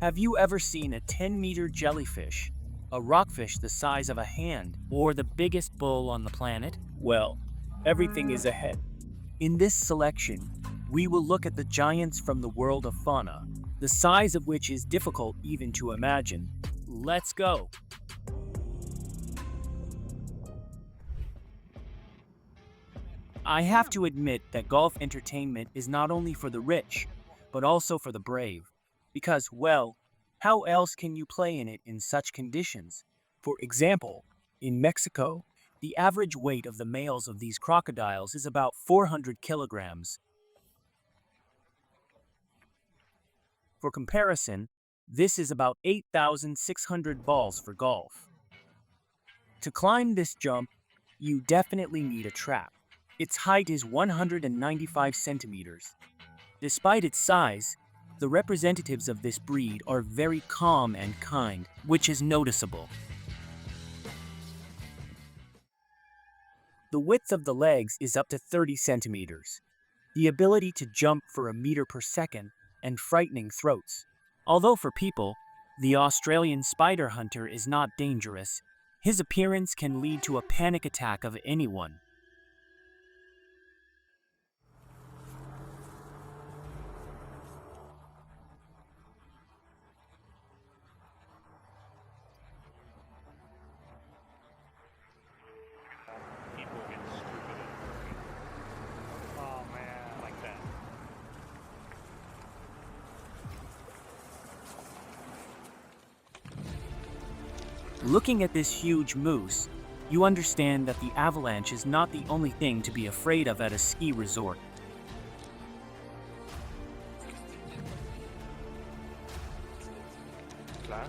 Have you ever seen a 10-meter jellyfish, a rockfish the size of a hand, or the biggest bull on the planet? Well, everything is ahead. In this selection, we will look at the giants from the world of fauna, the size of which is difficult even to imagine. Let's go! I have to admit that golf entertainment is not only for the rich, but also for the brave. Because, well, how else can you play in it in such conditions? For example, in Mexico, the average weight of the males of these crocodiles is about 400 kilograms. For comparison, this is about 8,600 balls for golf. To climb this jump, you definitely need a trap. Its height is 195 centimeters. Despite its size, the representatives of this breed are very calm and kind, which is noticeable. The width of the legs is up to 30 centimeters. The ability to jump for a meter per second, and frightening throats. Although for people, the Australian spider hunter is not dangerous, his appearance can lead to a panic attack of anyone. People get stupid at work. Oh man, like that. Looking at this huge moose, you understand that the avalanche is not the only thing to be afraid of at a ski resort. Klaar?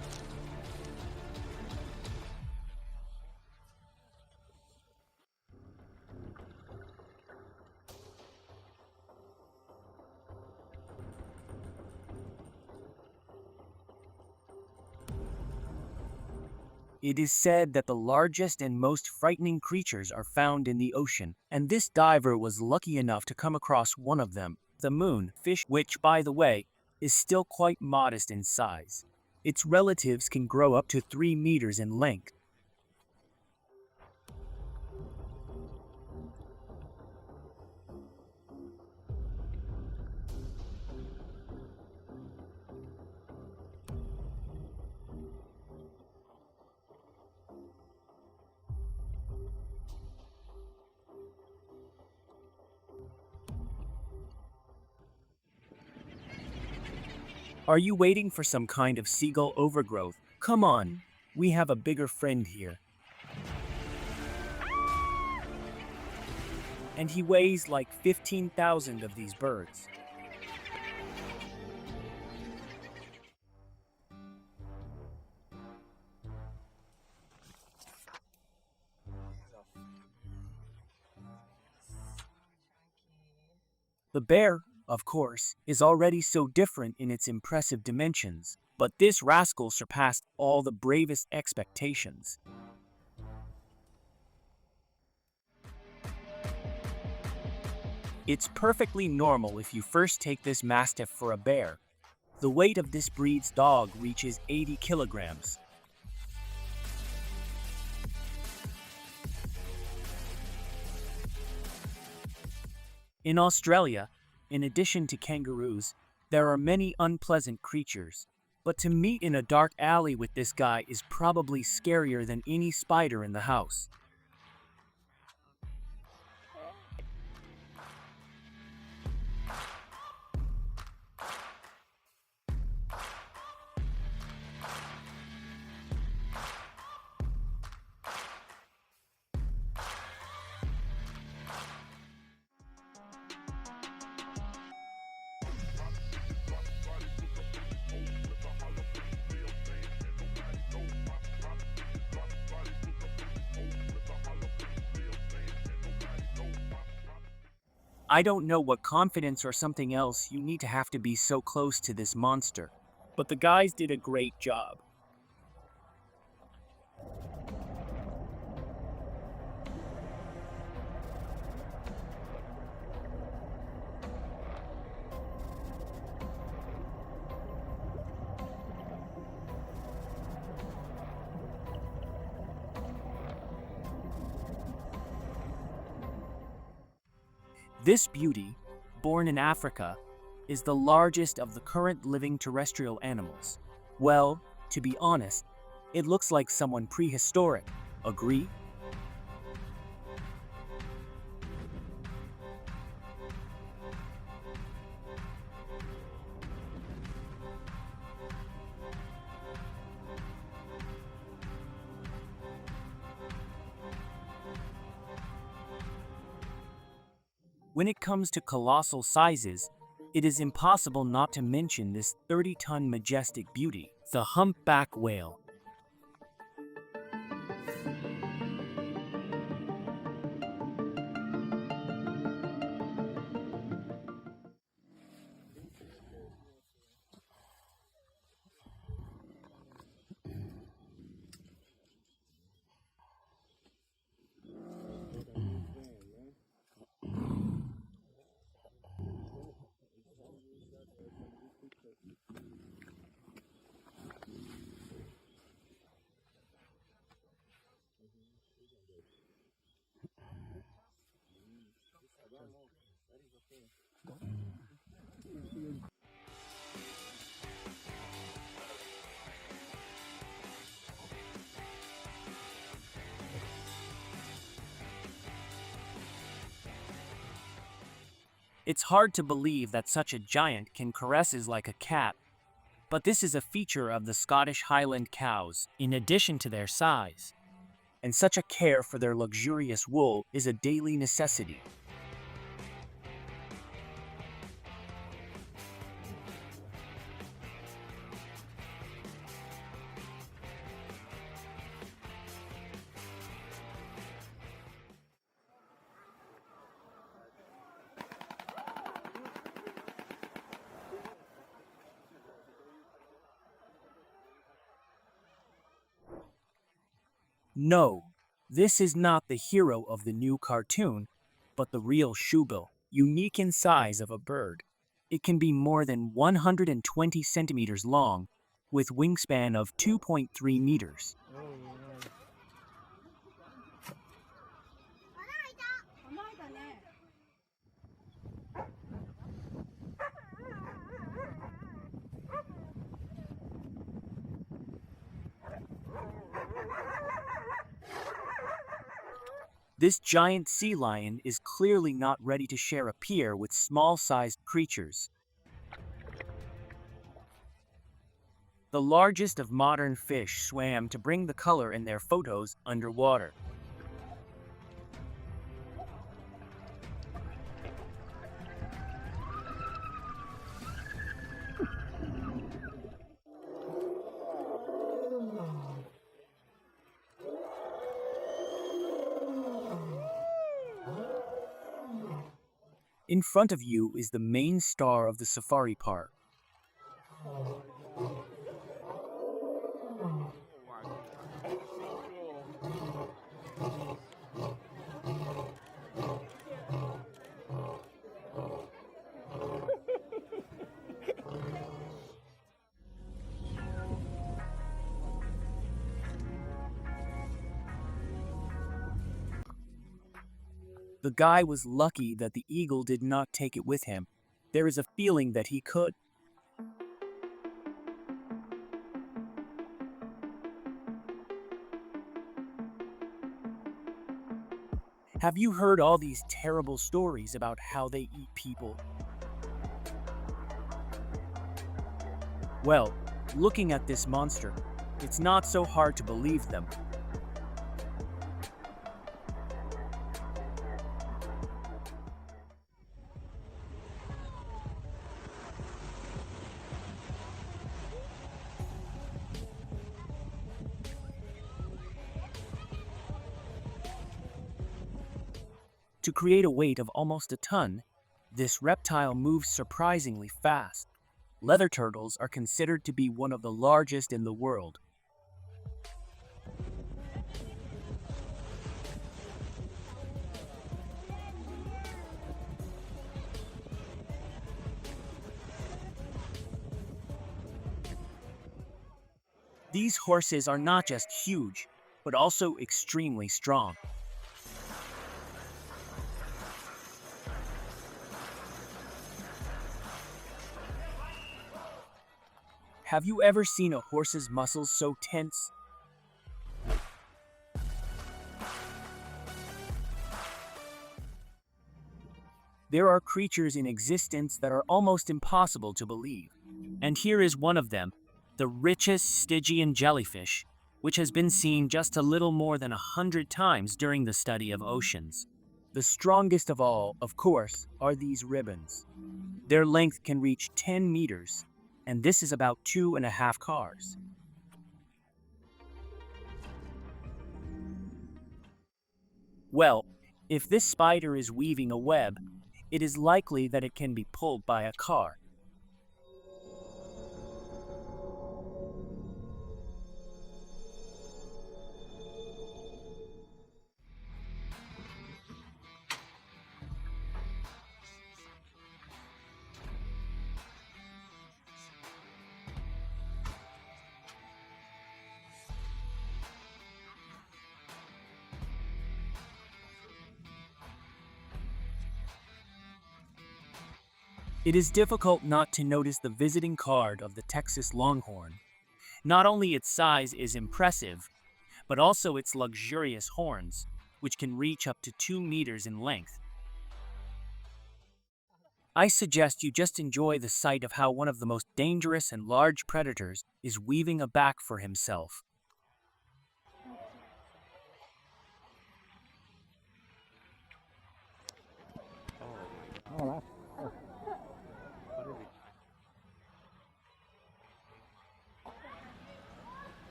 It is said that the largest and most frightening creatures are found in the ocean, and this diver was lucky enough to come across one of them, the moonfish, which, by the way, is still quite modest in size. Its relatives can grow up to 3 meters in length. Are you waiting for some kind of seagull overgrowth? Come on, we have a bigger friend here. And he weighs like 15,000 of these birds. The bear, of course, is already so different in its impressive dimensions, but this rascal surpassed all the bravest expectations. It's perfectly normal if you first take this mastiff for a bear. The weight of this breed's dog reaches 80 kilograms. In Australia, in addition to kangaroos, there are many unpleasant creatures. But to meet in a dark alley with this guy is probably scarier than any spider in the house. I don't know what confidence or something else you need to have to be so close to this monster, but the guys did a great job. This beauty, born in Africa, is the largest of the current living terrestrial animals. Well, to be honest, it looks like someone prehistoric. Agree? When it comes to colossal sizes, it is impossible not to mention this 30-ton majestic beauty, the humpback whale. It's hard to believe that such a giant can caress us like a cat, but this is a feature of the Scottish Highland cows, in addition to their size. And such a care for their luxurious wool is a daily necessity. No, this is not the hero of the new cartoon, but the real Shubil, unique in size of a bird. It can be more than 120 centimeters long, with wingspan of 2.3 meters. This giant sea lion is clearly not ready to share a pier with small-sized creatures. The largest of modern fish swam to bring the color in their photos underwater. In front of you is the main star of the safari park. The guy was lucky that the eagle did not take it with him. There is a feeling that he could. Have you heard all these terrible stories about how they eat people? Well, looking at this monster, it's not so hard to believe them. To create a weight of almost a ton, this reptile moves surprisingly fast. Leather turtles are considered to be one of the largest in the world. These horses are not just huge, but also extremely strong. Have you ever seen a horse's muscles so tense? There are creatures in existence that are almost impossible to believe. And here is one of them, the richest Stygian jellyfish, which has been seen just a little more than 100 times during the study of oceans. The strongest of all, of course, are these ribbons. Their length can reach 10 meters, and this is about 2.5 cars. Well, if this spider is weaving a web, it is likely that it can be pulled by a car. It is difficult not to notice the visiting card of the Texas Longhorn. Not only its size is impressive, but also its luxurious horns, which can reach up to 2 meters in length. I suggest you just enjoy the sight of how one of the most dangerous and large predators is weaving a back for himself. Oh my God.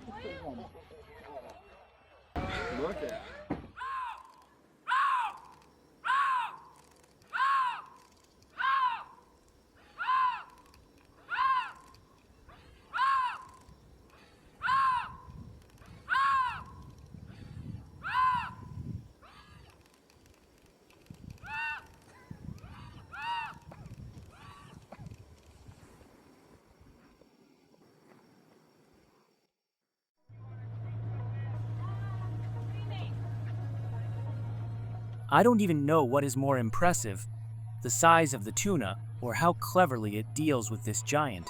What is he? Wow. Look at. I don't even know what is more impressive, the size of the tuna or how cleverly it deals with this giant.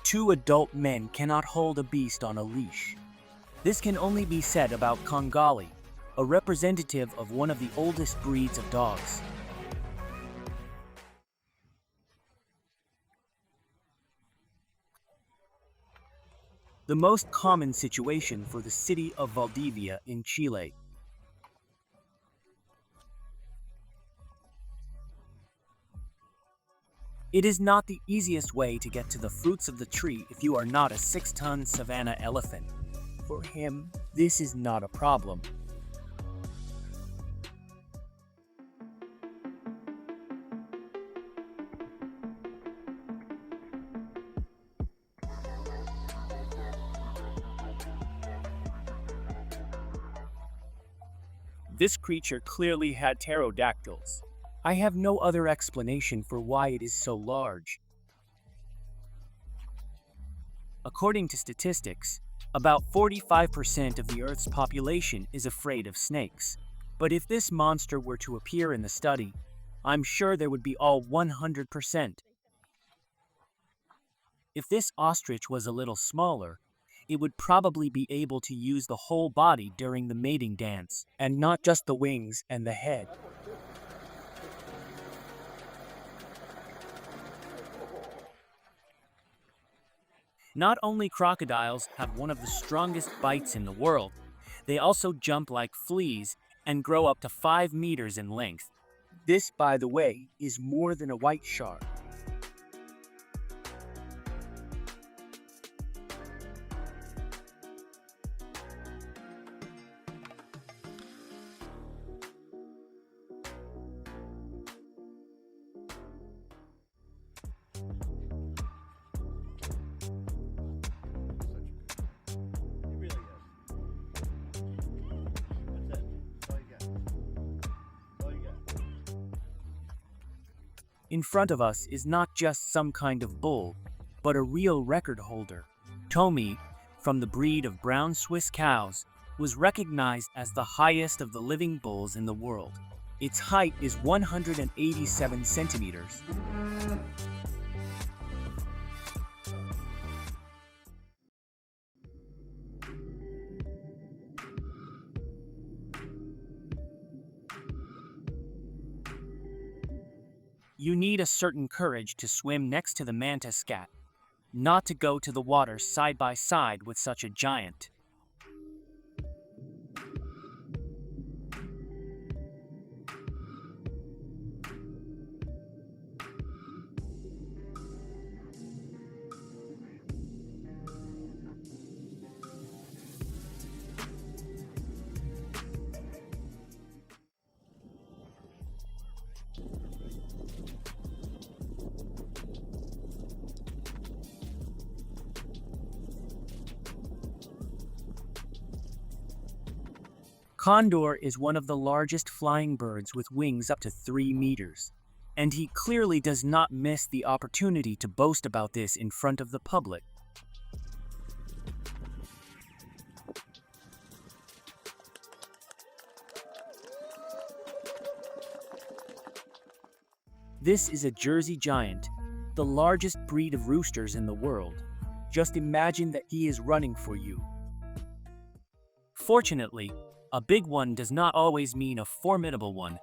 Two adult men cannot hold a beast on a leash. This can only be said about Kongali, a representative of one of the oldest breeds of dogs. The most common situation for the city of Valdivia in Chile. It is not the easiest way to get to the fruits of the tree if you are not a 6-ton savanna elephant. For him, this is not a problem. This creature clearly had pterodactyls. I have no other explanation for why it is so large. According to statistics, about 45% of the Earth's population is afraid of snakes. But if this monster were to appear in the study, I'm sure there would be all 100%. If this ostrich was a little smaller, it would probably be able to use the whole body during the mating dance, and not just the wings and the head. Not only crocodiles have one of the strongest bites in the world, they also jump like fleas and grow up to 5 meters in length. This, by the way, is more than a white shark. He really is. That's it. That's all you got. That's all you got. In front of us is not just some kind of bull, but a real record holder. Tommy, from the breed of brown Swiss cows, was recognized as the highest of the living bulls in the world. Its height is 187 centimeters. You need a certain courage to swim next to the mantis cat, not to go to the water side by side with such a giant. Condor is one of the largest flying birds with wings up to 3 meters, and he clearly does not miss the opportunity to boast about this in front of the public. This is a Jersey giant, the largest breed of roosters in the world. Just imagine that he is running for you. Fortunately, a big one does not always mean a formidable one,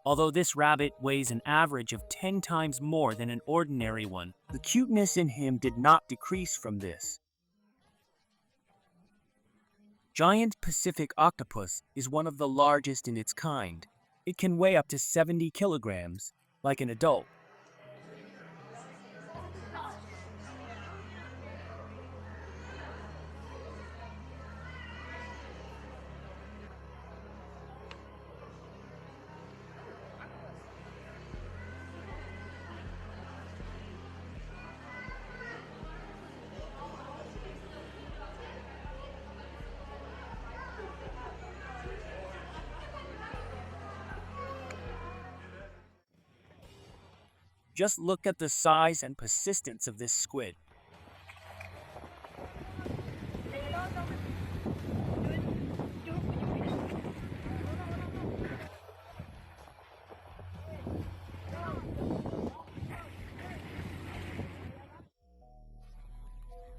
although this rabbit weighs an average of 10 times more than an ordinary one. The cuteness in him did not decrease from this. Giant Pacific octopus is one of the largest in its kind. It can weigh up to 70 kilograms, like an adult. Just look at the size and persistence of this squid.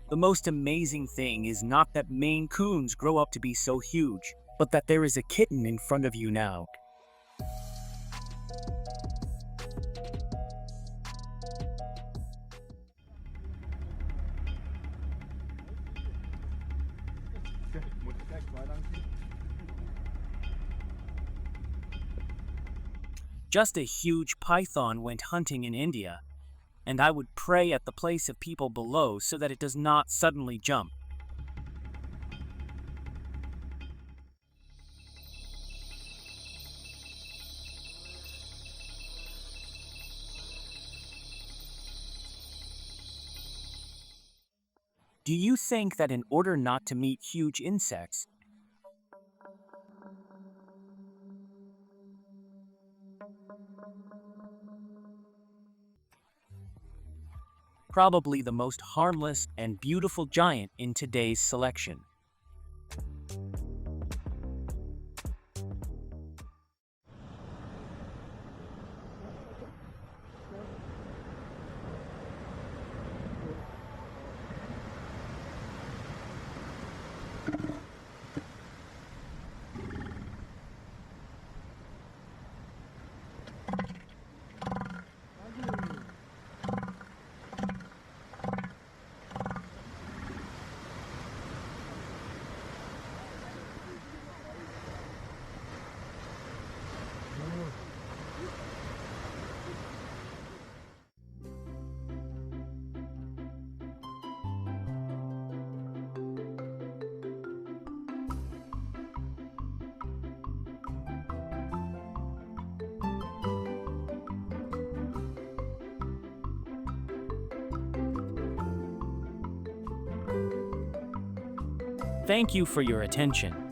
The most amazing thing is not that Maine Coons grow up to be so huge, but that there is a kitten in front of you now. Just a huge python went hunting in India, and I would pray at the place of people below so that it does not suddenly jump. Do you think that in order not to meet huge insects, probably the most harmless and beautiful giant in today's selection? Thank you for your attention.